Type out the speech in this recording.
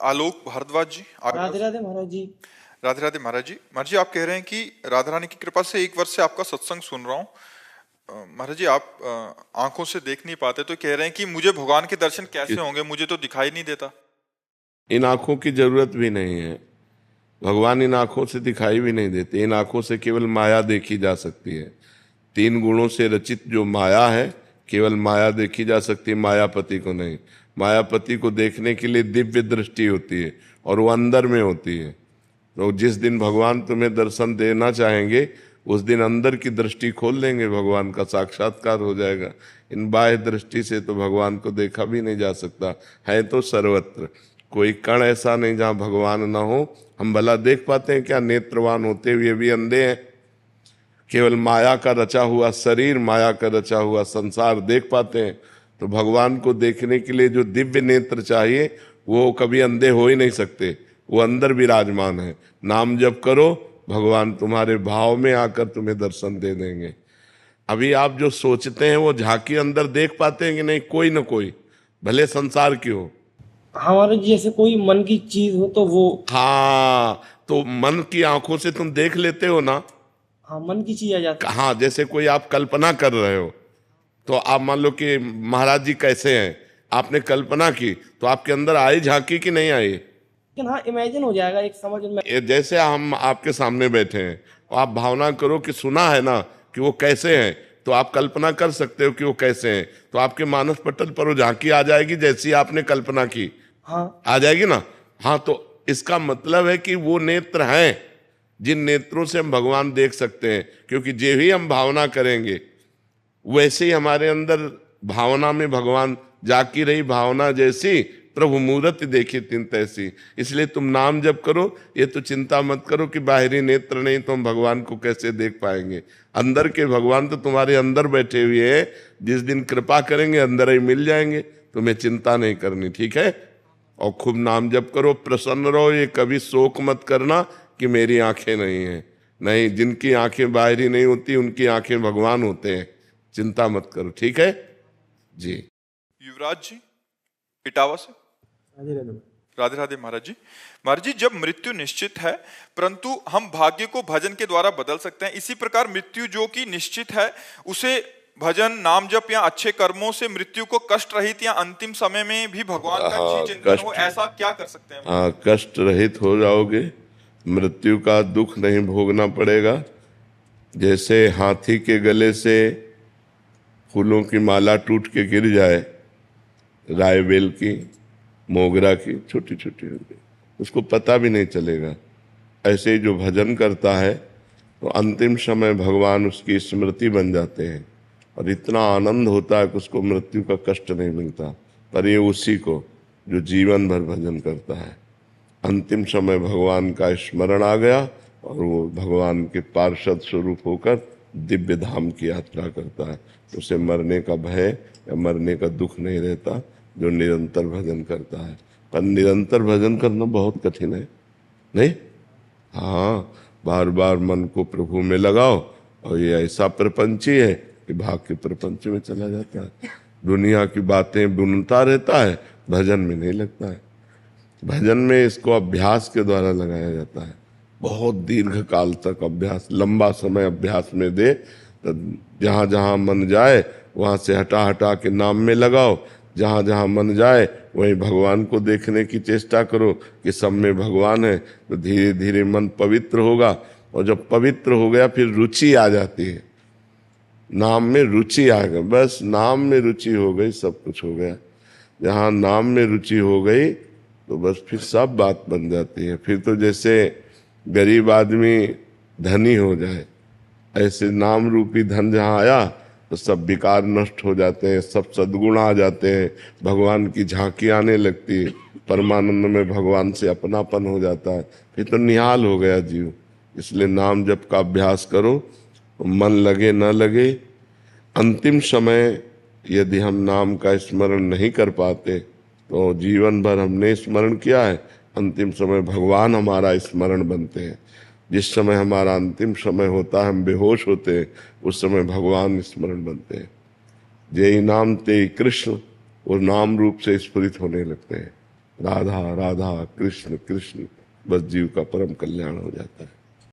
आलोक भारद्वाज जी आपके राधे पास। राधे महाराज जी। राधे राधे महाराज जी। महाराज जी आप कह रहे हैं कि राधा रानी की कृपा से 1 वर्ष से आपका सत्संग सुन रहा हूँ। महाराज जी आप आंखों से देख नहीं पाते तो कह रहे हैं कि मुझे भगवान के दर्शन कैसे इस होंगे, मुझे तो दिखाई नहीं देता। इन आंखों की जरूरत भी नहीं है। भगवान इन आंखों से दिखाई भी नहीं देते। इन आंखों से केवल माया देखी जा सकती है। 3 गुणों से रचित जो माया है, केवल माया देखी जा सकती है, मायापति को नहीं। मायापति को देखने के लिए दिव्य दृष्टि होती है और वो अंदर में होती है। तो जिस दिन भगवान तुम्हें दर्शन देना चाहेंगे उस दिन अंदर की दृष्टि खोल देंगे, भगवान का साक्षात्कार हो जाएगा। इन बाह्य दृष्टि से तो भगवान को देखा भी नहीं जा सकता है। तो सर्वत्र कोई कण ऐसा नहीं जहाँ भगवान ना हो। हम भला देख पाते हैं क्या? नेत्रवान होते हुए भी अंधे हैं। केवल माया का रचा हुआ शरीर, माया का रचा हुआ संसार देख पाते हैं। तो भगवान को देखने के लिए जो दिव्य नेत्र चाहिए वो कभी अंधे हो ही नहीं सकते। वो अंदर विराजमान है। नाम जप करो, भगवान तुम्हारे भाव में आकर तुम्हें दर्शन दे देंगे। अभी आप जो सोचते हैं वो झांकी अंदर देख पाते हैं कि नहीं? कोई ना कोई, भले संसार की हो। हाँ महाराज जी, जैसे कोई मन की चीज हो तो वो। हाँ, तो मन की आंखों से तुम देख लेते हो ना। हाँ, मन की चीज आ जाती है। हाँ, जैसे कोई आप कल्पना कर रहे हो तो आप मान लो कि महाराज जी कैसे हैं, आपने कल्पना की तो आपके अंदर आई झांकी कि नहीं आई? लेकिन हाँ, इमेजिन हो जाएगा, एक समझ में। जैसे हम आपके सामने बैठे हैं और आप भावना करो कि सुना है ना कि वो कैसे हैं, तो आप कल्पना कर सकते हो कि वो कैसे हैं। तो आपके मानस पटल पर वो झांकी आ जाएगी जैसी आपने कल्पना की। हाँ। आ जाएगी ना? हाँ, तो इसका मतलब है कि वो नेत्र हैं जिन नेत्रों से हम भगवान देख सकते हैं। क्योंकि जो ही हम भावना करेंगे वैसे ही हमारे अंदर भावना में भगवान जाकी रही। भावना जैसी प्रभु मूर्ति देखी तिन तैसी। इसलिए तुम नाम जप करो, ये तो चिंता मत करो कि बाहरी नेत्र नहीं तो हम भगवान को कैसे देख पाएंगे। अंदर के भगवान तो तुम्हारे अंदर बैठे हुए हैं। जिस दिन कृपा करेंगे अंदर ही मिल जाएंगे। तुम्हें चिंता नहीं करनी, ठीक है? और खूब नाम जप करो, प्रसन्न रहो। ये कभी शोक मत करना कि मेरी आंखें नहीं हैं। नहीं, जिनकी आंखें बाहरी नहीं होती उनकी आंखें भगवान होते हैं। चिंता मत करो, ठीक है जी। युवराज जी इटावा से। राधे राधे। राधे राधे महाराज जी। महाराज जी जब मृत्यु निश्चित है परंतु हम भाग्य को भजन के द्वारा बदल सकते हैं, इसी प्रकार मृत्यु जो कि निश्चित है उसे भजन नाम जप या अच्छे कर्मों से मृत्यु को कष्ट रहित या अंतिम समय में भी भगवान का अच्छी चिंतन हो, ऐसा क्या कर सकते हैं? हाँ, कष्ट रहित हो जाओगे, मृत्यु का दुख नहीं भोगना पड़ेगा। जैसे हाथी के गले से फूलों की माला टूट के गिर जाए, राय बेल की, मोगरा की, छोटी छोटी होगी, उसको पता भी नहीं चलेगा। ऐसे ही जो भजन करता है तो अंतिम समय भगवान उसकी स्मृति बन जाते हैं और इतना आनंद होता है कि उसको मृत्यु का कष्ट नहीं मिलता। पर ये उसी को जो जीवन भर भजन करता है, अंतिम समय भगवान का स्मरण आ गया और वो भगवान के पार्षद स्वरूप होकर दिव्य धाम की यात्रा करता है। उसे मरने का भय या मरने का दुख नहीं रहता जो निरंतर भजन करता है। पर निरंतर भजन करना बहुत कठिन है, नहीं? हाँ, बार बार मन को प्रभु में लगाओ और ये ऐसा प्रपंची है कि भाग के प्रपंच में चला जाता है। दुनिया की बातें बुनता रहता है, भजन में नहीं लगता है। भजन में इसको अभ्यास के द्वारा लगाया जाता है। बहुत दीर्घ काल तक अभ्यास, लंबा समय अभ्यास में दे तो जहाँ जहाँ मन जाए वहाँ से हटा हटा के नाम में लगाओ। जहाँ जहाँ मन जाए वहीं भगवान को देखने की चेष्टा करो कि सब में भगवान है। तो धीरे धीरे मन पवित्र होगा और जब पवित्र हो गया फिर रुचि आ जाती है। नाम में रुचि आ गई, बस नाम में रुचि हो गई, सब कुछ हो गया। जहाँ नाम में रुचि हो गई तो बस फिर सब बात बन जाती है। फिर तो जैसे गरीब आदमी धनी हो जाए, ऐसे नाम रूपी धन जहाँ आया तो सब विकार नष्ट हो जाते हैं, सब सद्गुण आ जाते हैं, भगवान की झांकी आने लगती है, परमानंद में भगवान से अपनापन हो जाता है। फिर तो निहाल हो गया जीव। इसलिए नाम जप का अभ्यास करो, तो मन लगे न लगे, अंतिम समय यदि हम नाम का स्मरण नहीं कर पाते तो जीवन भर हमने स्मरण किया है, अंतिम समय भगवान हमारा स्मरण बनते हैं। जिस समय हमारा अंतिम समय होता है, हम बेहोश होते हैं, उस समय भगवान स्मरण बनते हैं। जय नाम ते कृष्ण, वो नाम रूप से स्फुरित होने लगते हैं। राधा राधा कृष्ण कृष्ण, बस जीव का परम कल्याण हो जाता है।